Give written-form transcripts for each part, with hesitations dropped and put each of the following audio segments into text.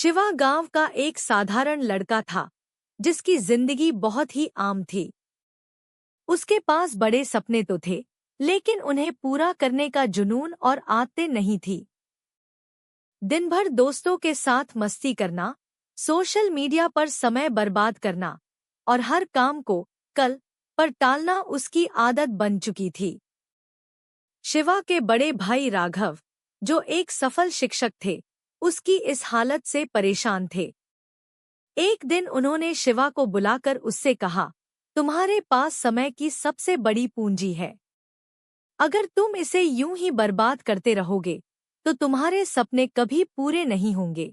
शिवा गांव का एक साधारण लड़का था जिसकी जिंदगी बहुत ही आम थी। उसके पास बड़े सपने तो थे, लेकिन उन्हें पूरा करने का जुनून और आदतें नहीं थी। दिन भर दोस्तों के साथ मस्ती करना, सोशल मीडिया पर समय बर्बाद करना और हर काम को कल पर टालना उसकी आदत बन चुकी थी। शिवा के बड़े भाई राघव, जो एक सफल शिक्षक थे, उसकी इस हालत से परेशान थे। एक दिन उन्होंने शिवा को बुलाकर उससे कहा, तुम्हारे पास समय की सबसे बड़ी पूंजी है। अगर तुम इसे यूं ही बर्बाद करते रहोगे तो तुम्हारे सपने कभी पूरे नहीं होंगे।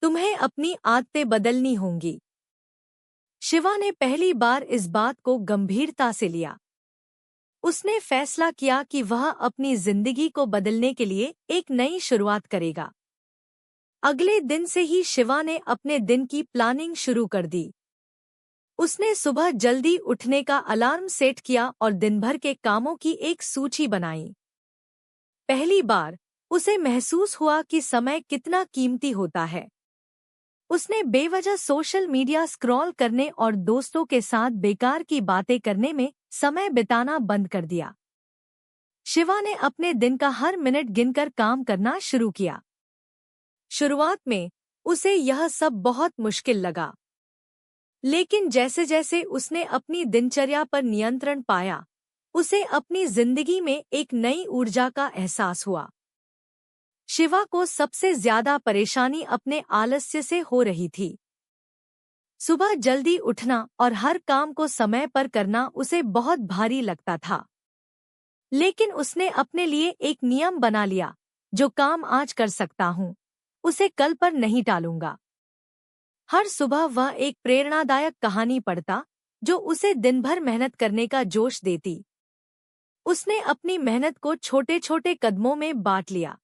तुम्हें अपनी आदतें बदलनी होंगी। शिवा ने पहली बार इस बात को गंभीरता से लिया। उसने फैसला किया कि वह अपनी जिंदगी को बदलने के लिए एक नई शुरुआत करेगा। अगले दिन से ही शिवा ने अपने दिन की प्लानिंग शुरू कर दी। उसने सुबह जल्दी उठने का अलार्म सेट किया और दिन भर के कामों की एक सूची बनाई। पहली बार उसे महसूस हुआ कि समय कितना कीमती होता है। उसने बेवजह सोशल मीडिया स्क्रॉल करने और दोस्तों के साथ बेकार की बातें करने में समय बिताना बंद कर दिया। शिवा ने अपने दिन का हर मिनट गिनकर काम करना शुरू किया। शुरुआत में उसे यह सब बहुत मुश्किल लगा, लेकिन जैसे जैसे उसने अपनी दिनचर्या पर नियंत्रण पाया, उसे अपनी जिंदगी में एक नई ऊर्जा का एहसास हुआ। शिवा को सबसे ज्यादा परेशानी अपने आलस्य से हो रही थी। सुबह जल्दी उठना और हर काम को समय पर करना उसे बहुत भारी लगता था। लेकिन उसने अपने लिए एक नियम बना लिया, जो काम आज कर सकता हूँ, उसे कल पर नहीं टालूंगा। हर सुबह वह एक प्रेरणादायक कहानी पढ़ता, जो उसे दिन भर मेहनत करने का जोश देती। उसने अपनी मेहनत को छोटे छोटे कदमों में बांट लिया।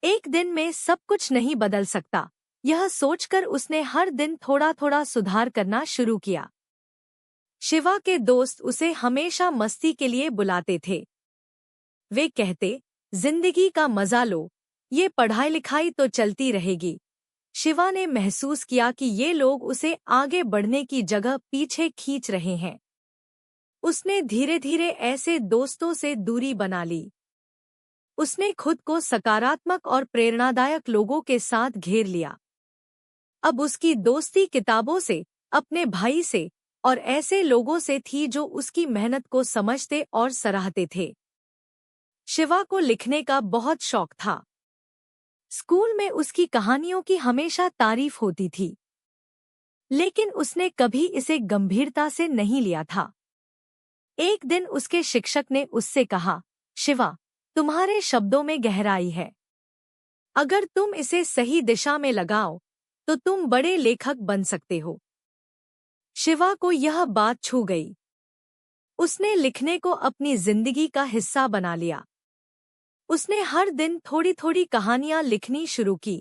एक दिन में सब कुछ नहीं बदल सकता, यह सोचकर उसने हर दिन थोड़ा थोड़ा सुधार करना शुरू किया। शिवा के दोस्त उसे हमेशा मस्ती के लिए बुलाते थे। वे कहते, जिंदगी का मजा लो, ये पढ़ाई लिखाई तो चलती रहेगी। शिवा ने महसूस किया कि ये लोग उसे आगे बढ़ने की जगह पीछे खींच रहे हैं। उसने धीरे धीरे ऐसे दोस्तों से दूरी बना ली। उसने खुद को सकारात्मक और प्रेरणादायक लोगों के साथ घेर लिया। अब उसकी दोस्ती किताबों से, अपने भाई से और ऐसे लोगों से थी जो उसकी मेहनत को समझते और सराहते थे। शिवा को लिखने का बहुत शौक था। स्कूल में उसकी कहानियों की हमेशा तारीफ होती थी, लेकिन उसने कभी इसे गंभीरता से नहीं लिया था। एक दिन उसके शिक्षक ने उससे कहा, शिवा, तुम्हारे शब्दों में गहराई है। अगर तुम इसे सही दिशा में लगाओ तो तुम बड़े लेखक बन सकते हो। शिवा को यह बात छू गई। उसने लिखने को अपनी जिंदगी का हिस्सा बना लिया। उसने हर दिन थोड़ी थोड़ी कहानियां लिखनी शुरू की।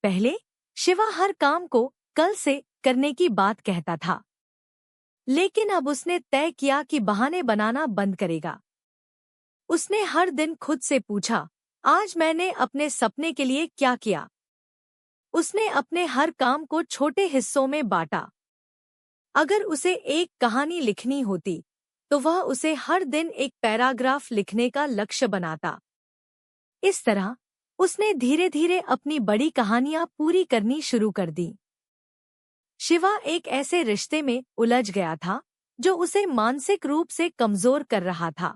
पहले शिवा हर काम को कल से करने की बात कहता था, लेकिन अब उसने तय किया कि बहाने बनाना बंद करेगा। उसने हर दिन खुद से पूछा, आज मैंने अपने सपने के लिए क्या किया। उसने अपने हर काम को छोटे हिस्सों में बांटा। अगर उसे एक कहानी लिखनी होती तो वह उसे हर दिन एक पैराग्राफ लिखने का लक्ष्य बनाता। इस तरह उसने धीरे धीरे अपनी बड़ी कहानियां पूरी करनी शुरू कर दी। शिवा एक ऐसे रिश्ते में उलझ गया था जो उसे मानसिक रूप से कमजोर कर रहा था।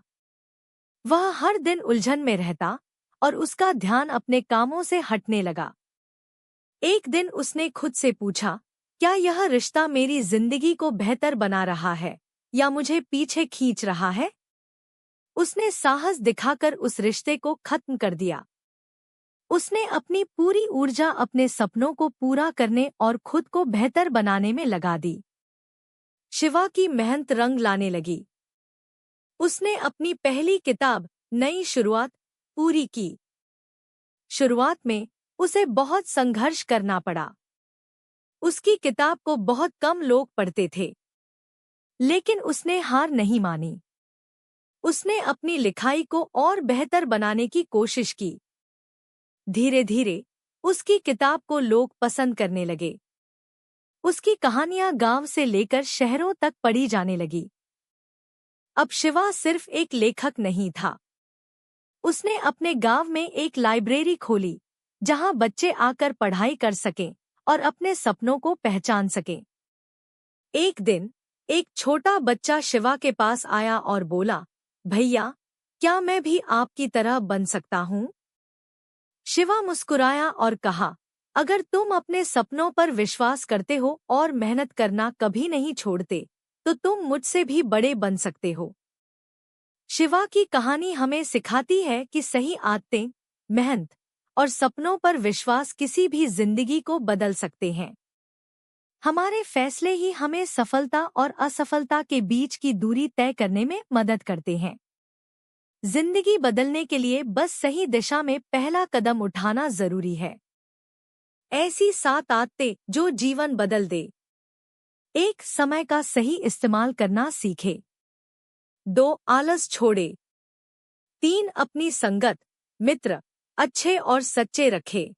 वह हर दिन उलझन में रहता और उसका ध्यान अपने कामों से हटने लगा। एक दिन उसने खुद से पूछा, क्या यह रिश्ता मेरी जिंदगी को बेहतर बना रहा है या मुझे पीछे खींच रहा है? उसने साहस दिखाकर उस रिश्ते को खत्म कर दिया। उसने अपनी पूरी ऊर्जा अपने सपनों को पूरा करने और खुद को बेहतर बनाने में लगा दी। शिवा की मेहनत रंग लाने लगी। उसने अपनी पहली किताब नई शुरुआत पूरी की। शुरुआत में उसे बहुत संघर्ष करना पड़ा। उसकी किताब को बहुत कम लोग पढ़ते थे, लेकिन उसने हार नहीं मानी। उसने अपनी लिखाई को और बेहतर बनाने की कोशिश की। धीरे धीरे उसकी किताब को लोग पसंद करने लगे। उसकी कहानियां गांव से लेकर शहरों तक पढ़ी जाने लगी। अब शिवा सिर्फ एक लेखक नहीं था। उसने अपने गांव में एक लाइब्रेरी खोली, जहां बच्चे आकर पढ़ाई कर सकें और अपने सपनों को पहचान सकें। एक दिन एक छोटा बच्चा शिवा के पास आया और बोला, भैया, क्या मैं भी आपकी तरह बन सकता हूँ? शिवा मुस्कुराया और कहा, अगर तुम अपने सपनों पर विश्वास करते हो और मेहनत करना कभी नहीं छोड़ते, तो तुम मुझसे भी बड़े बन सकते हो। शिवा की कहानी हमें सिखाती है कि सही आदतें, मेहनत और सपनों पर विश्वास किसी भी जिंदगी को बदल सकते हैं। हमारे फैसले ही हमें सफलता और असफलता के बीच की दूरी तय करने में मदद करते हैं। जिंदगी बदलने के लिए बस सही दिशा में पहला कदम उठाना जरूरी है। ऐसी 7 आदतें जो जीवन बदल दे। 1. समय का सही इस्तेमाल करना सीखे। 2. आलस छोड़े। 3. अपनी संगत, मित्र अच्छे और सच्चे रखे।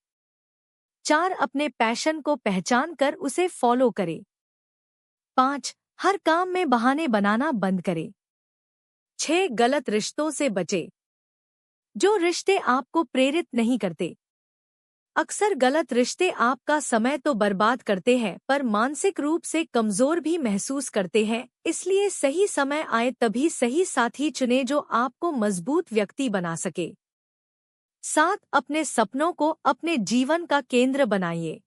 4. अपने पैशन को पहचान कर उसे फॉलो करे। 5. हर काम में बहाने बनाना बंद करे। 6. गलत रिश्तों से बचे। जो रिश्ते आपको प्रेरित नहीं करते। अक्सर गलत रिश्ते आपका समय तो बर्बाद करते हैं पर मानसिक रूप से कमजोर भी महसूस करते हैं, इसलिए सही समय आए तभी सही साथी चुने जो आपको मजबूत व्यक्ति बना सके। 7. अपने सपनों को अपने जीवन का केंद्र बनाइए।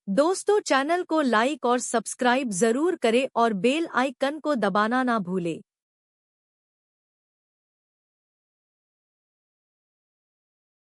दोस्तों, चैनल को लाइक और सब्सक्राइब जरूर करें और बेल आइकन को दबाना ना भूलें।